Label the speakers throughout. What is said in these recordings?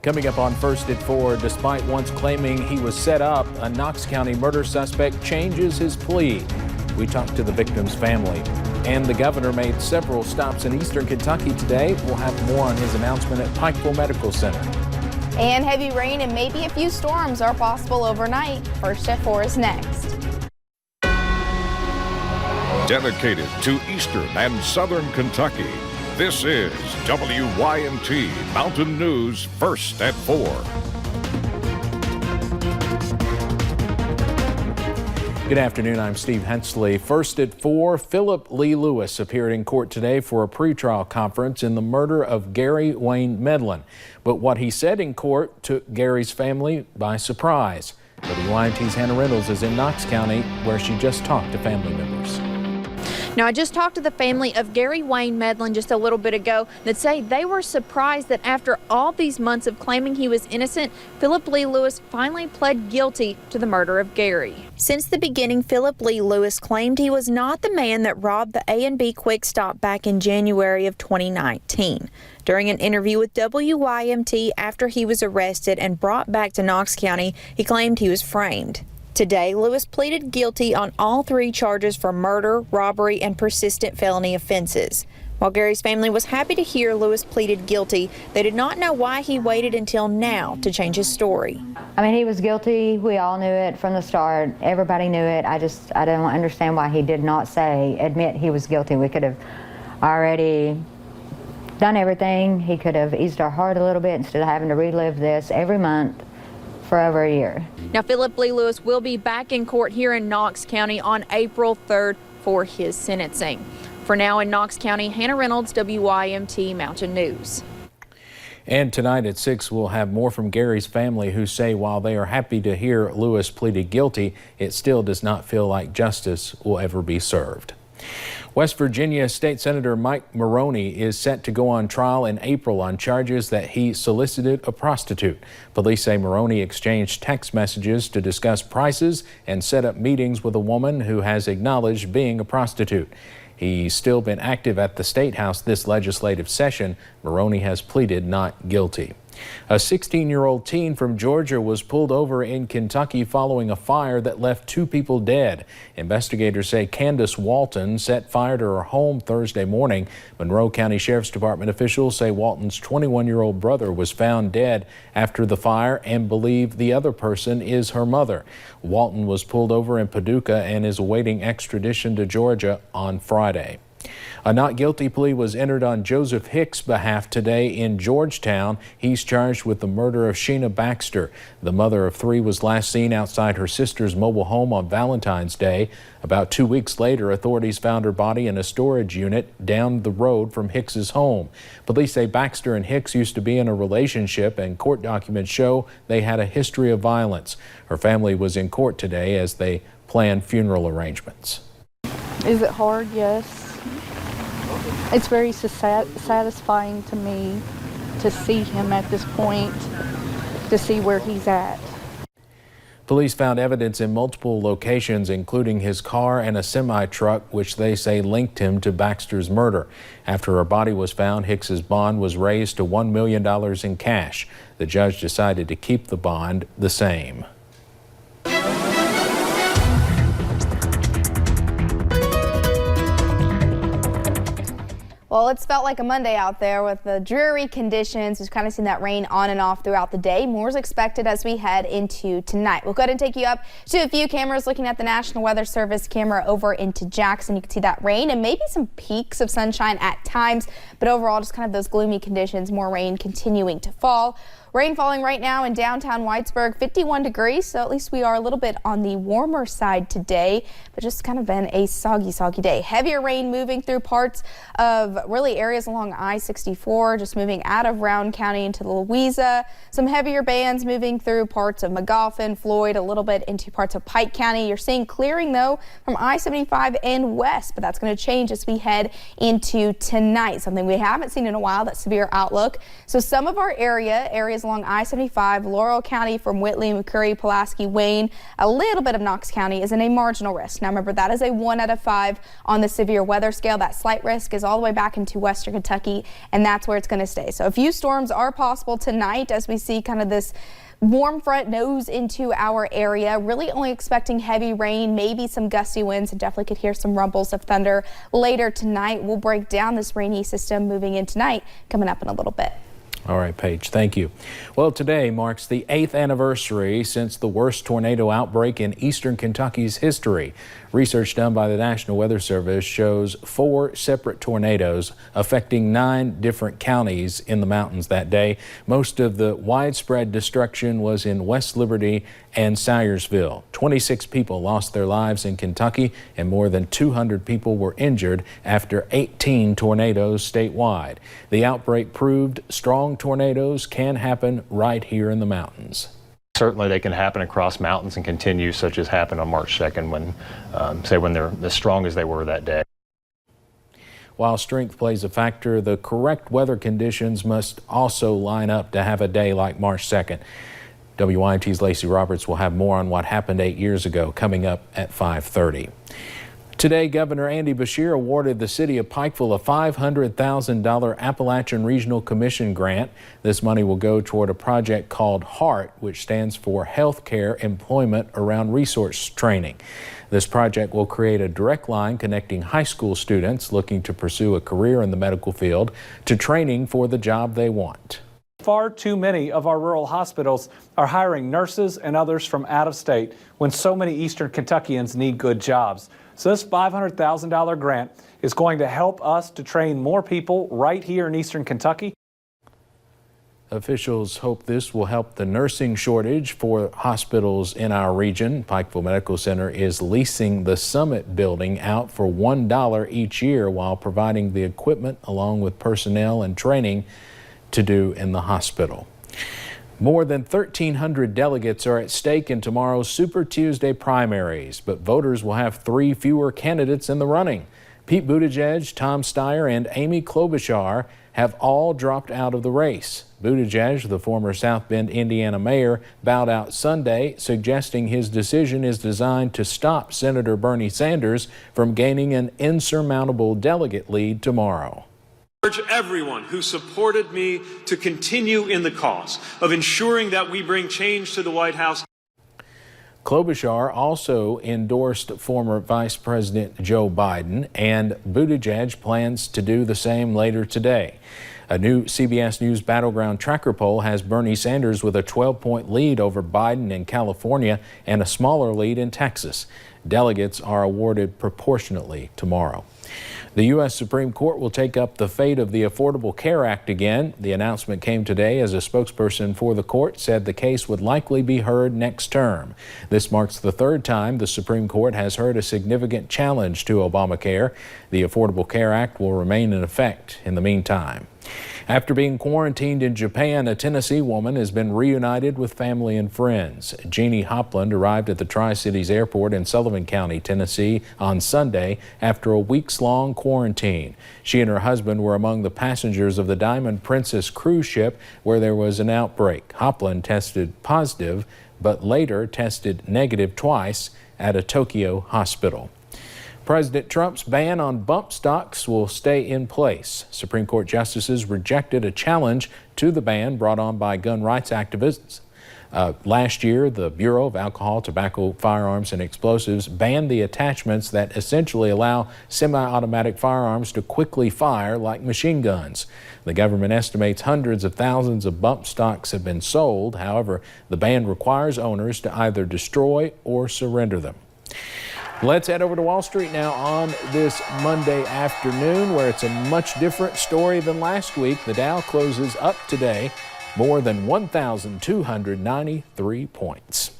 Speaker 1: Coming up on First at 4, despite once claiming he was set up, a Knox County murder suspect changes his plea. We talked to the victim's family. And the governor made several stops in eastern Kentucky today. We'll have more on his announcement at Pikeville Medical Center.
Speaker 2: And heavy rain and maybe a few storms are possible overnight. First at 4 is next.
Speaker 3: Dedicated to eastern and southern Kentucky, this is WYMT Mountain News First at 4.
Speaker 1: Good afternoon, I'm Steve Hensley. First at 4, Philip Lee Lewis appeared in court today for a pretrial conference in the murder of Gary Wayne Medlin. But what he said in court took Gary's family by surprise. WYMT's Hannah Reynolds is in Knox County, where she just talked to family members.
Speaker 4: Now, I just talked to the family of Gary Wayne Medlin just a little bit ago that say they were surprised that after all these months of claiming he was innocent, Philip Lee Lewis finally pled guilty to the murder of Gary. Since the beginning, Philip Lee Lewis claimed he was not the man that robbed the A&B Quick Stop back in January of 2019. During an interview with WYMT after he was arrested and brought back to Knox County, he claimed he was framed. Today, Lewis pleaded guilty on all 3 charges for murder, robbery, and persistent felony offenses. While Gary's family was happy to hear Lewis pleaded guilty, they did not know why he waited until now to change his story.
Speaker 5: I mean, he was guilty. We all knew it from the start. Everybody knew it. I don't understand why he did not admit he was guilty. We could have already done everything. He could have eased our heart a little bit instead of having to relive this every month for over a year.
Speaker 4: Now, Philip Lee Lewis will be back in court here in Knox County on April 3rd for his sentencing. For now in Knox County, Hannah Reynolds, WYMT Mountain News.
Speaker 1: And tonight at 6, we'll have more from Gary's family, who say while they are happy to hear Lewis pleaded guilty, it still does not feel like justice will ever be served. West Virginia State Senator Mike Maroney is set to go on trial in April on charges that he solicited a prostitute. Police say Maroney exchanged text messages to discuss prices and set up meetings with a woman who has acknowledged being a prostitute. He's still been active at the State House this legislative session. Maroney has pleaded not guilty. A 16-year-old teen from Georgia was pulled over in Kentucky following a fire that left 2 people dead. Investigators say Candace Walton set fire to her home Thursday morning. Monroe County Sheriff's Department officials say Walton's 21-year-old brother was found dead after the fire and believe the other person is her mother. Walton was pulled over in Paducah and is awaiting extradition to Georgia on Friday. A not guilty plea was entered on Joseph Hicks' behalf today in Georgetown. He's charged with the murder of Sheena Baxter. The mother of 3 was last seen outside her sister's mobile home on Valentine's Day. About 2 weeks later, authorities found her body in a storage unit down the road from Hicks's home. Police say Baxter and Hicks used to be in a relationship, and court documents show they had a history of violence. Her family was in court today as they planned funeral arrangements.
Speaker 6: Is it hard? Yes. It's very satisfying to me to see him at this point, to see where he's at.
Speaker 1: Police found evidence in multiple locations, including his car and a semi-truck, which they say linked him to Baxter's murder. After her body was found, Hicks's bond was raised to $1 million in cash. The judge decided to keep the bond the same.
Speaker 2: Well, it's felt like a Monday out there with the dreary conditions. We've kind of seen that rain on and off throughout the day. More is expected as we head into tonight. We'll go ahead and take you up to a few cameras looking at the National Weather Service camera over into Jackson. You can see that rain and maybe some peaks of sunshine at times, but overall just kind of those gloomy conditions, more rain continuing to fall. Rain falling right now in downtown Whitesburg, 51 degrees, so at least we are a little bit on the warmer side today, but just kind of been a soggy day. Heavier rain moving through parts of really areas along I-64, just moving out of Round County into Louisa. Some heavier bands moving through parts of Magoffin, Floyd, a little bit into parts of Pike County. You're seeing clearing though from I-75 and west, but that's going to change as we head into tonight. Something we haven't seen in a while, that severe outlook. So some of our areas along I-75, Laurel County from Whitley, McCurry, Pulaski, Wayne. A little bit of Knox County is in a marginal risk. Now remember, that is a 1 out of 5 on the severe weather scale. That slight risk is all the way back into western Kentucky, and that's where it's going to stay. So a few storms are possible tonight as we see kind of this warm front nose into our area. Really only expecting heavy rain, maybe some gusty winds, and definitely could hear some rumbles of thunder later tonight. We'll break down this rainy system moving in tonight coming up in a little bit.
Speaker 1: All right, Paige, thank you. Well, today marks the 8th anniversary since the worst tornado outbreak in eastern Kentucky's history. Research done by the National Weather Service shows 4 separate tornadoes affecting 9 different counties in the mountains that day. Most of the widespread destruction was in West Liberty and Salyersville. 26 people lost their lives in Kentucky, and more than 200 people were injured after 18 tornadoes statewide. The outbreak proved strong tornadoes can happen right here in the mountains.
Speaker 7: Certainly they can happen across mountains and continue, such as happened on March 2nd when, when they're as strong as they were that day.
Speaker 1: While strength plays a factor, the correct weather conditions must also line up to have a day like March 2nd. WYMT's Lacey Roberts will have more on what happened 8 years ago coming up at 5:30. Today, Governor Andy Beshear awarded the city of Pikeville a $500,000 Appalachian Regional Commission grant. This money will go toward a project called HEART, which stands for Healthcare Employment Around Resource Training. This project will create a direct line connecting high school students looking to pursue a career in the medical field to training for the job they want.
Speaker 8: Far too many of our rural hospitals are hiring nurses and others from out of state when so many eastern Kentuckians need good jobs. So this $500,000 grant is going to help us to train more people right here in eastern Kentucky.
Speaker 1: Officials hope this will help the nursing shortage for hospitals in our region. Pikeville Medical Center is leasing the Summit building out for $1 each year while providing the equipment along with personnel and training to do in the hospital. More than 1,300 delegates are at stake in tomorrow's Super Tuesday primaries, but voters will have 3 fewer candidates in the running. Pete Buttigieg, Tom Steyer, and Amy Klobuchar have all dropped out of the race. Buttigieg, the former South Bend, Indiana mayor, bowed out Sunday, suggesting his decision is designed to stop Senator Bernie Sanders from gaining an insurmountable delegate lead tomorrow.
Speaker 9: I urge everyone who supported me to continue in the cause of ensuring that we bring change to the White House.
Speaker 1: Klobuchar also endorsed former Vice President Joe Biden, and Buttigieg plans to do the same later today. A new CBS News Battleground Tracker poll has Bernie Sanders with a 12-point lead over Biden in California and a smaller lead in Texas. Delegates are awarded proportionately tomorrow. The U.S. Supreme Court will take up the fate of the Affordable Care Act again. The announcement came today as a spokesperson for the court said the case would likely be heard next term. This marks the 3rd time the Supreme Court has heard a significant challenge to Obamacare. The Affordable Care Act will remain in effect in the meantime. After being quarantined in Japan, a Tennessee woman has been reunited with family and friends. Jeannie Hopland arrived at the Tri-Cities Airport in Sullivan County, Tennessee on Sunday after a weeks-long quarantine. She and her husband were among the passengers of the Diamond Princess cruise ship where there was an outbreak. Hopland tested positive, but later tested negative twice at a Tokyo hospital. President Trump's ban on bump stocks will stay in place. Supreme Court justices rejected a challenge to the ban brought on by gun rights activists. Last year, the Bureau of Alcohol, Tobacco, Firearms, and Explosives banned the attachments that essentially allow semi-automatic firearms to quickly fire like machine guns. The government estimates hundreds of thousands of bump stocks have been sold. However, the ban requires owners to either destroy or surrender them. Let's head over to Wall Street now on this Monday afternoon, where it's a much different story than last week. The Dow closes up today more than 1,293 points.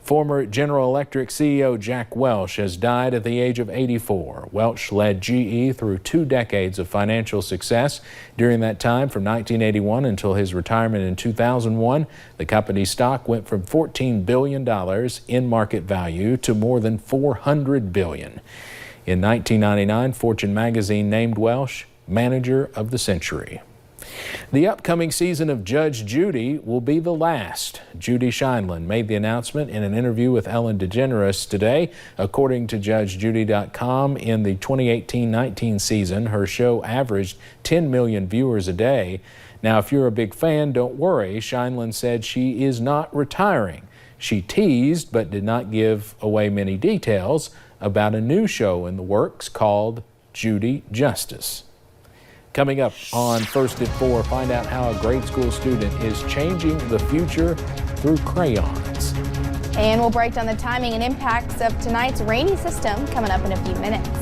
Speaker 1: Former General Electric CEO Jack Welch has died at the age of 84. Welch led GE through 2 decades of financial success. During that time, from 1981 until his retirement in 2001, the company's stock went from $14 billion in market value to more than $400 billion. In 1999, Fortune magazine named Welch Manager of the Century. The upcoming season of Judge Judy will be the last. Judy Scheindlin made the announcement in an interview with Ellen DeGeneres today. According to JudgeJudy.com, in the 2018-19 season, her show averaged 10 million viewers a day. Now, if you're a big fan, don't worry. Scheindlin said she is not retiring. She teased but did not give away many details about a new show in the works called Judy Justice. Coming up on First at 4, find out how a grade school student is changing the future through crayons.
Speaker 2: And we'll break down the timing and impacts of tonight's rainy system coming up in a few minutes.